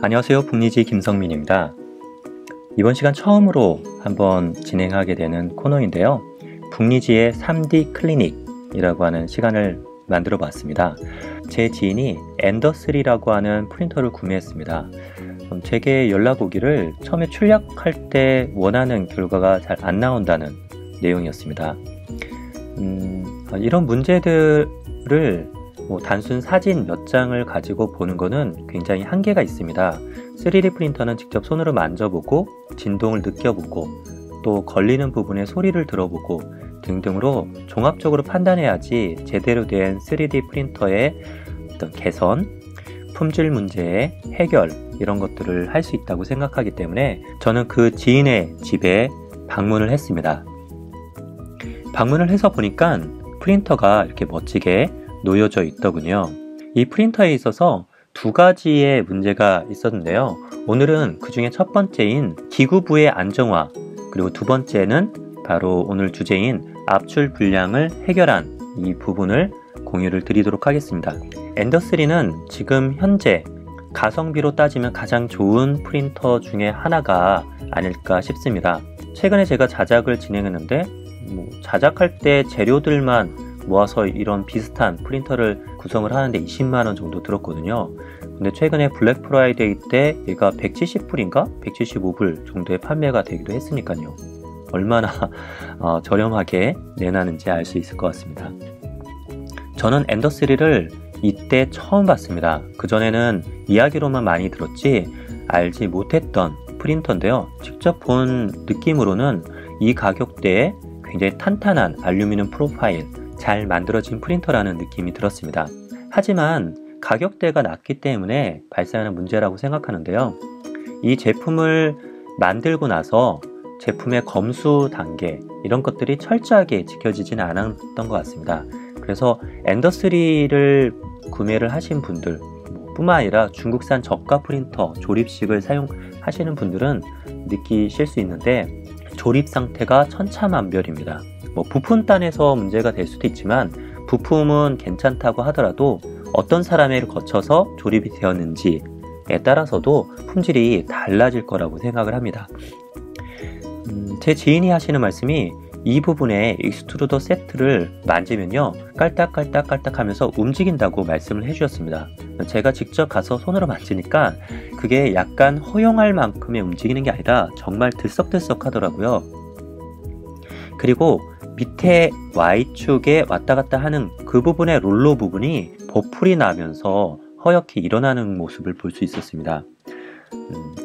안녕하세요. 북리지 김성민입니다. 이번 시간 처음으로 한번 진행하게 되는 코너인데요. 북리지의 3D 클리닉이라고 하는 시간을 만들어 봤습니다. 제 지인이 엔더3라고 하는 프린터를 구매했습니다. 제게 연락 오기를 처음에 출력할 때 원하는 결과가 잘 안 나온다는 내용이었습니다. 이런 문제들을 단순 사진 몇 장을 가지고 보는 것은 굉장히 한계가 있습니다. 3D 프린터는 직접 손으로 만져보고 진동을 느껴보고 또 걸리는 부분의 소리를 들어보고 등등으로 종합적으로 판단해야지 제대로 된 3D 프린터의 어떤 개선, 품질 문제의 해결 이런 것들을 할 수 있다고 생각하기 때문에 저는 그 지인의 집에 방문을 했습니다. 방문을 해서 보니까 프린터가 이렇게 멋지게 놓여져 있더군요. 이 프린터에 있어서 두 가지의 문제가 있었는데요. 오늘은 그 중에 첫 번째인 기구부의 안정화, 그리고 두 번째는 바로 오늘 주제인 압출 불량을 해결한 이 부분을 공유를 드리도록 하겠습니다. 엔더3는 지금 현재 가성비로 따지면 가장 좋은 프린터 중에 하나가 아닐까 싶습니다. 최근에 제가 자작을 진행했는데 자작할 때 재료들만 모아서 이런 비슷한 프린터를 구성을 하는데 20만원 정도 들었거든요. 근데 최근에 블랙 프라이데이 때 얘가 170불인가? 175불 정도에 판매가 되기도 했으니까요. 얼마나 저렴하게 내놨는지 알 수 있을 것 같습니다. 저는 엔더3를 이때 처음 봤습니다. 그전에는 이야기로만 많이 들었지 알지 못했던 프린터인데요. 직접 본 느낌으로는 이 가격대에 굉장히 탄탄한 알루미늄 프로파일, 잘 만들어진 프린터라는 느낌이 들었습니다. 하지만 가격대가 낮기 때문에 발생하는 문제라고 생각하는데요. 이 제품을 만들고 나서 제품의 검수 단계 이런 것들이 철저하게 지켜지지는 않았던 것 같습니다. 그래서 엔더3를 구매를 하신 분들 뿐만 아니라 중국산 저가 프린터 조립식을 사용하시는 분들은 느끼실 수 있는데 조립 상태가 천차만별입니다. 부품단에서 문제가 될 수도 있지만 부품은 괜찮다고 하더라도 어떤 사람을 거쳐서 조립이 되었는지에 따라서도 품질이 달라질 거라고 생각을 합니다. 제 지인이 하시는 말씀이 이 부분에 익스트루더 세트를 만지면요 깔딱깔딱깔딱 하면서 움직인다고 말씀을 해주셨습니다. 제가 직접 가서 손으로 만지니까 그게 약간 허용할 만큼의 움직이는 게 아니라 정말 들썩들썩 하더라고요. 그리고 밑에 Y축에 왔다 갔다 하는 그 부분의 롤러 부분이 버풀이 나면서 허옇게 일어나는 모습을 볼 수 있었습니다.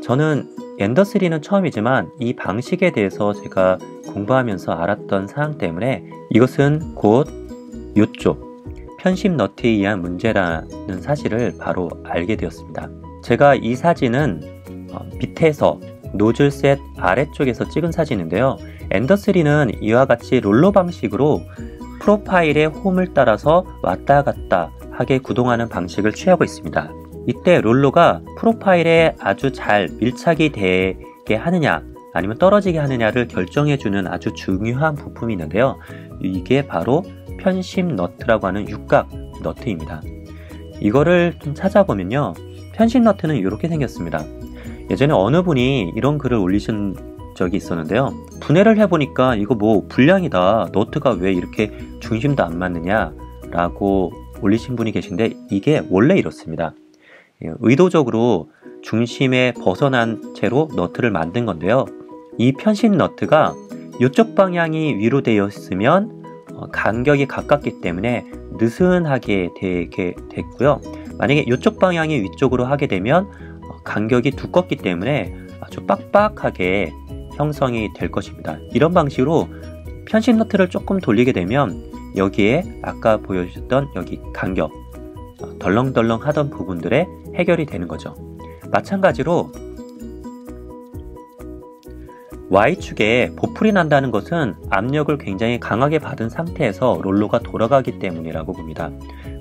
저는 엔더3는 처음이지만 이 방식에 대해서 제가 공부하면서 알았던 사항 때문에 이것은 곧 이쪽 편심 너트에 의한 문제라는 사실을 바로 알게 되었습니다. 제가 이 사진은 밑에서 노즐셋 아래쪽에서 찍은 사진인데요. 엔더3는 이와 같이 롤러 방식으로 프로파일의 홈을 따라서 왔다 갔다 하게 구동하는 방식을 취하고 있습니다. 이때 롤러가 프로파일에 아주 잘 밀착이 되게 하느냐 아니면 떨어지게 하느냐를 결정해주는 아주 중요한 부품이 있는데요. 이게 바로 편심 너트라고 하는 육각 너트입니다. 이거를 좀 찾아보면요. 편심 너트는 이렇게 생겼습니다. 예전에 어느 분이 이런 글을 올리신 적이 있었는데요. 분해를 해보니까 이거 불량이다. 너트가 왜 이렇게 중심도 안 맞느냐 라고 올리신 분이 계신데 이게 원래 이렇습니다. 의도적으로 중심에 벗어난 채로 너트를 만든 건데요. 이 편심 너트가 이쪽 방향이 위로 되어 있으면 간격이 가깝기 때문에 느슨하게 되게 됐고요. 만약에 이쪽 방향이 위쪽으로 하게 되면 간격이 두껍기 때문에 아주 빡빡하게 형성이 될 것입니다. 이런 방식으로 편심 너트를 조금 돌리게 되면 여기에 아까 보여주셨던 여기 간격 덜렁덜렁 하던 부분들의 해결이 되는 거죠. 마찬가지로 Y축에 보풀이 난다는 것은 압력을 굉장히 강하게 받은 상태에서 롤러가 돌아가기 때문이라고 봅니다.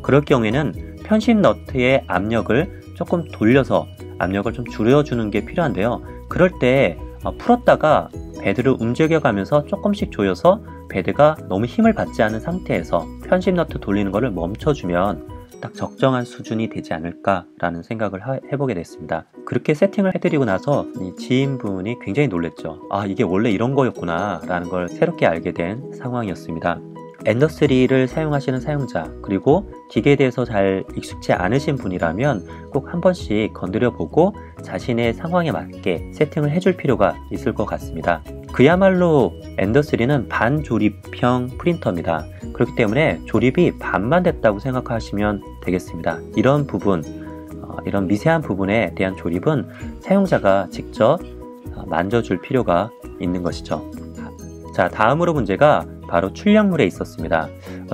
그럴 경우에는 편심 너트의 압력을 조금 돌려서 압력을 좀 줄여주는 게 필요한데요. 그럴 때 풀었다가 베드를 움직여가면서 조금씩 조여서 베드가 너무 힘을 받지 않은 상태에서 편심 너트 돌리는 것을 멈춰주면 딱 적정한 수준이 되지 않을까라는 생각을 해보게 됐습니다. 그렇게 세팅을 해드리고 나서 이 지인분이 굉장히 놀랬죠. 아, 이게 원래 이런 거였구나 라는 걸 새롭게 알게 된 상황이었습니다. 엔더3를 사용하시는 사용자, 그리고 기계에 대해서 잘 익숙치 않으신 분이라면 꼭 한 번씩 건드려 보고 자신의 상황에 맞게 세팅을 해줄 필요가 있을 것 같습니다. 그야말로 엔더3는 반조립형 프린터입니다. 그렇기 때문에 조립이 반만 됐다고 생각하시면 되겠습니다. 이런 부분, 이런 미세한 부분에 대한 조립은 사용자가 직접 만져줄 필요가 있는 것이죠. 자, 다음으로 문제가 바로 출력물에 있었습니다.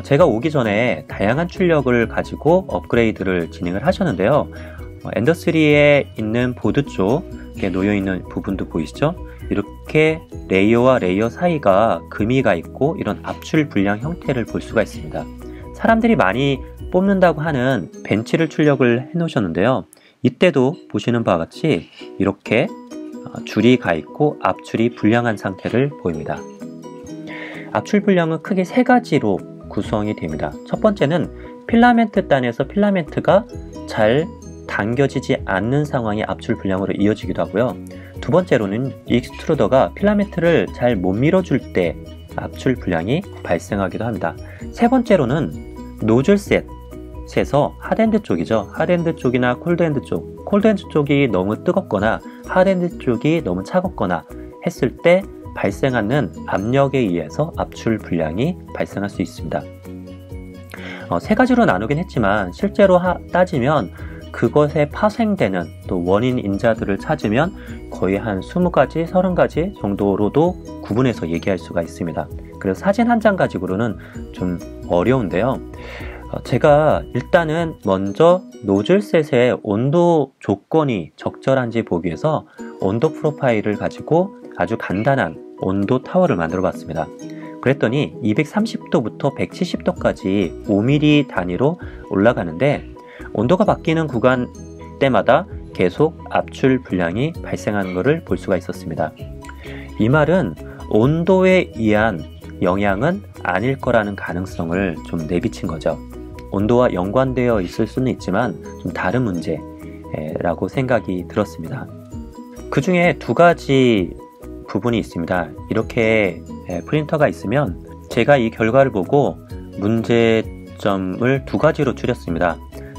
제가 오기 전에 다양한 출력을 가지고 업그레이드를 진행을 하셨는데요. 엔더3에 있는 보드 쪽에 놓여있는 부분도 보이시죠? 이렇게 레이어와 레이어 사이가 금이가 있고 이런 압출 불량 형태를 볼 수가 있습니다. 사람들이 많이 뽑는다고 하는 벤치를 출력을 해 놓으셨는데요. 이때도 보시는 바와 같이 이렇게 줄이 가 있고 압출이 불량한 상태를 보입니다. 압출 불량은 크게 세 가지로 구성이 됩니다. 첫 번째는 필라멘트 단에서 필라멘트가 잘 당겨지지 않는 상황이 압출 불량으로 이어지기도 하고요. 두 번째로는 익스트루더가 필라멘트를 잘 못 밀어줄 때 압출 불량이 발생하기도 합니다. 세 번째로는 노즐 셋에서 핫엔드 쪽이죠. 핫엔드 쪽이나 콜드엔드 쪽, 콜드엔드 쪽이 너무 뜨겁거나 핫엔드 쪽이 너무 차갑거나 했을 때 발생하는 압력에 의해서 압출 불량이 발생할 수 있습니다. 세 가지로 나누긴 했지만 실제로 따지면 그것에 파생되는 또 원인 인자들을 찾으면 거의 한 20가지, 30가지 정도로도 구분해서 얘기할 수가 있습니다. 그래서 사진 한 장 가지고는 좀 어려운데요. 제가 일단은 먼저 노즐셋의 온도 조건이 적절한지 보기 위해서 온도 프로파일을 가지고 아주 간단한 온도 타워를 만들어 봤습니다. 그랬더니 230도부터 170도까지 5mm 단위로 올라가는데 온도가 바뀌는 구간 때마다 계속 압출 불량이 발생하는 것을 볼 수가 있었습니다. 이 말은 온도에 의한 영향은 아닐 거라는 가능성을 좀 내비친 거죠. 온도와 연관되어 있을 수는 있지만 좀 다른 문제라고 생각이 들었습니다. 그 중에 두 가지 부분이 있습니다. 이렇게 프린터가 있으면 제가 이 결과를 보고 문제점을 두 가지로 추렸습니다.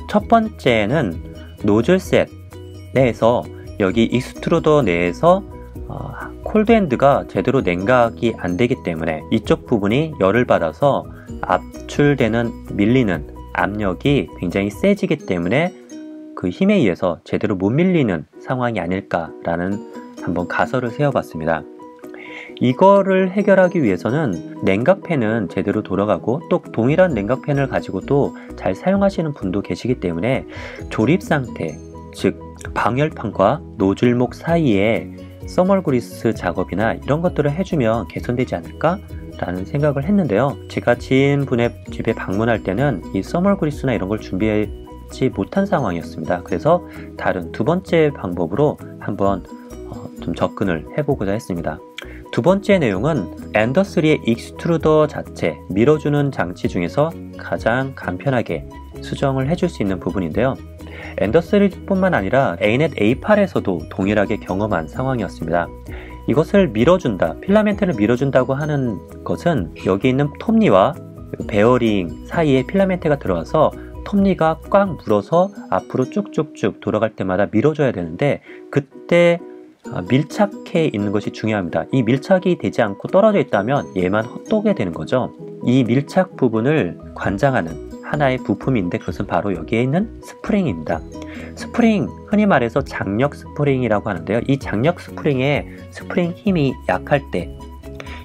첫 번째는 노즐셋 내에서 여기 익스트루더 내에서 콜드엔드가 제대로 냉각이 안 되기 때문에 이쪽 부분이 열을 받아서 압출되는 밀리는 압력이 굉장히 세지기 때문에 그 힘에 의해서 제대로 못 밀리는 상황이 아닐까라는 한번 가설을 세워봤습니다. 이거를 해결하기 위해서는 냉각팬은 제대로 돌아가고 또 동일한 냉각팬을 가지고도 잘 사용하시는 분도 계시기 때문에 조립 상태, 즉 방열판과 노즐목 사이에 서멀 그리스 작업이나 이런 것들을 해주면 개선되지 않을까? 라는 생각을 했는데요. 제가 지인분의 집에 방문할 때는 이 서멀 그리스나 이런 걸 준비하지 못한 상황이었습니다. 그래서 다른 두 번째 방법으로 한번 좀 접근을 해보고자 했습니다. 두 번째 내용은 엔더3의 익스트루더 자체, 밀어주는 장치 중에서 가장 간편하게 수정을 해줄 수 있는 부분인데요. 엔더3 뿐만 아니라 ANET A8에서도 동일하게 경험한 상황이었습니다. 이것을 밀어준다, 필라멘트를 밀어준다고 하는 것은 여기 있는 톱니와 베어링 사이에 필라멘트가 들어와서 톱니가 꽉 물어서 앞으로 쭉쭉쭉 돌아갈 때마다 밀어줘야 되는데 그때 밀착해 있는 것이 중요합니다. 이 밀착이 되지 않고 떨어져 있다면 얘만 헛도게 되는 거죠. 이 밀착 부분을 관장하는 하나의 부품인데 그것은 바로 여기에 있는 스프링입니다. 스프링, 흔히 말해서 장력 스프링이라고 하는데요. 이 장력 스프링의 스프링 힘이 약할 때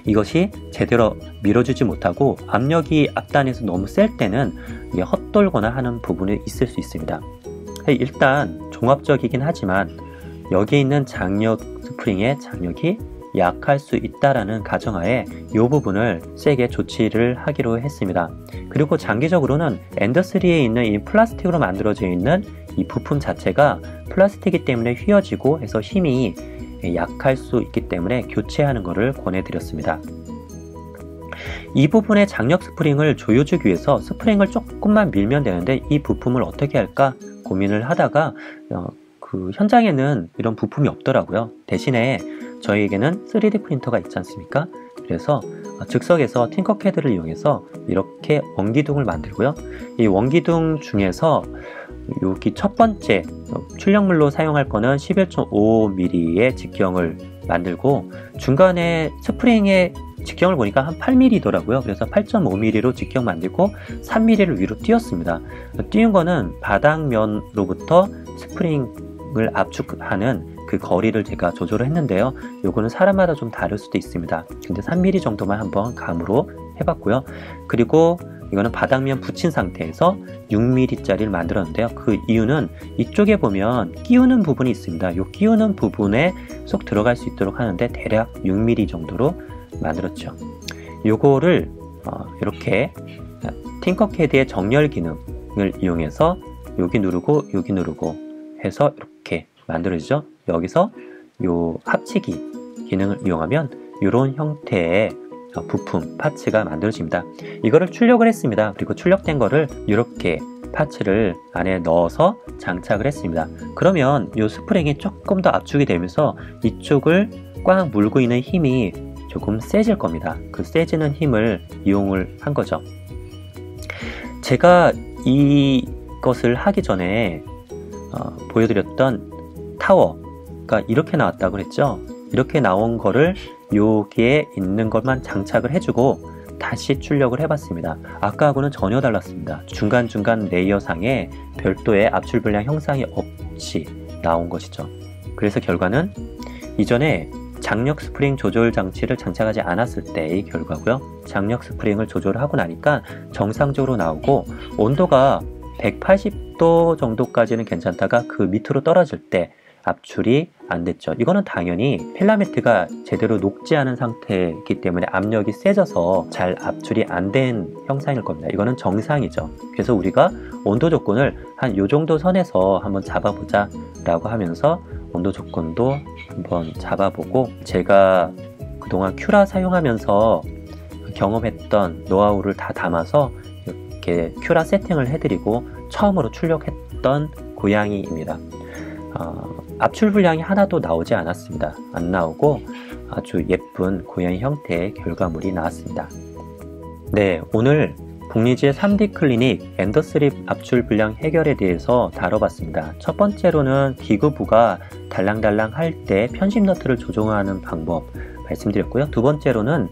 이것이 제대로 밀어주지 못하고 압력이 앞단에서 너무 셀 때는 이게 헛돌거나 하는 부분이 있을 수 있습니다. 일단 종합적이긴 하지만 여기 있는 장력 스프링의 장력이 약할 수 있다라는 가정하에 이 부분을 세게 조치를 하기로 했습니다. 그리고 장기적으로는 엔더3에 있는 이 플라스틱으로 만들어져 있는 이 부품 자체가 플라스틱이기 때문에 휘어지고 해서 힘이 약할 수 있기 때문에 교체하는 것을 권해드렸습니다. 이 부분의 장력 스프링을 조여주기 위해서 스프링을 조금만 밀면 되는데 이 부품을 어떻게 할까 고민을 하다가 그 현장에는 이런 부품이 없더라고요. 대신에 저희에게는 3D 프린터가 있지 않습니까? 그래서 즉석에서 팅커캐드를 이용해서 이렇게 원기둥을 만들고요. 이 원기둥 중에서 여기 첫 번째 출력물로 사용할 거는 11.5mm의 직경을 만들고 중간에 스프링의 직경을 보니까 한 8mm더라고요. 그래서 8.5mm로 직경 만들고 3mm를 위로 띄웠습니다. 띄운 거는 바닥면로부터 스프링을 압축하는 그 거리를 제가 조절을 했는데요. 요거는 사람마다 좀 다를 수도 있습니다. 근데 3mm 정도만 한번 감으로 해봤고요. 그리고 이거는 바닥면 붙인 상태에서 6mm짜리를 만들었는데요. 그 이유는 이쪽에 보면 끼우는 부분이 있습니다. 이 끼우는 부분에 쏙 들어갈 수 있도록 하는데 대략 6mm 정도로 만들었죠. 요거를 이렇게 팅커캐드의 정렬 기능을 이용해서 여기 누르고 여기 누르고 해서 이렇게 만들어지죠. 여기서 요 합치기 기능을 이용하면 이런 형태의 부품, 파츠가 만들어집니다. 이거를 출력을 했습니다. 그리고 출력된 거를 이렇게 파츠를 안에 넣어서 장착을 했습니다. 그러면 이 스프링이 조금 더 압축이 되면서 이쪽을 꽉 물고 있는 힘이 조금 세질 겁니다. 그 세지는 힘을 이용을 한 거죠. 제가 이것을 하기 전에 보여드렸던 타워가 이렇게 나왔다고 그랬죠. 이렇게 나온 거를 여기에 있는 것만 장착을 해주고 다시 출력을 해봤습니다. 아까하고는 전혀 달랐습니다. 중간중간 레이어상에 별도의 압출 분량 형상이 없이 나온 것이죠. 그래서 결과는 이전에 장력 스프링 조절 장치를 장착하지 않았을 때의 결과고요. 장력 스프링을 조절하고 나니까 정상적으로 나오고 온도가 180도 정도까지는 괜찮다가 그 밑으로 떨어질 때 압출이 안 됐죠. 이거는 당연히 필라멘트가 제대로 녹지 않은 상태이기 때문에 압력이 세져서 잘 압출이 안 된 형상일 겁니다. 이거는 정상이죠. 그래서 우리가 온도 조건을 한 요 정도 선에서 한번 잡아보자 라고 하면서 온도 조건도 한번 잡아보고 제가 그동안 큐라 사용하면서 경험했던 노하우를 다 담아서 이렇게 큐라 세팅을 해드리고 처음으로 출력했던 고양이입니다. 압출 분량이 하나도 나오지 않았습니다. 안 나오고 아주 예쁜 고양이 형태의 결과물이 나왔습니다. 네, 오늘 북리지의 3D 클리닉 엔더스립 압출 분량 해결에 대해서 다뤄봤습니다. 첫 번째로는 기구부가 달랑달랑 할 때 편집 너트를 조정하는 방법 말씀드렸고요. 두 번째로는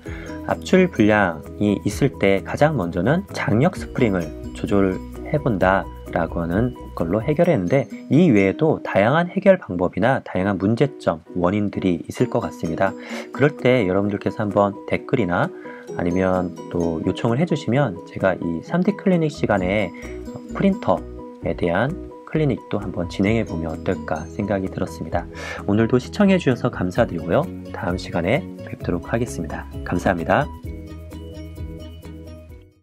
압출 분량이 있을 때 가장 먼저는 장력 스프링을 조절해본다 라고 하는 걸로 해결했는데 이 외에도 다양한 해결 방법이나 다양한 문제점, 원인들이 있을 것 같습니다. 그럴 때 여러분들께서 한번 댓글이나 아니면 또 요청을 해주시면 제가 이 3D 클리닉 시간에 프린터에 대한 클리닉도 한번 진행해 보면 어떨까 생각이 들었습니다. 오늘도 시청해 주셔서 감사드리고요. 다음 시간에 뵙도록 하겠습니다. 감사합니다.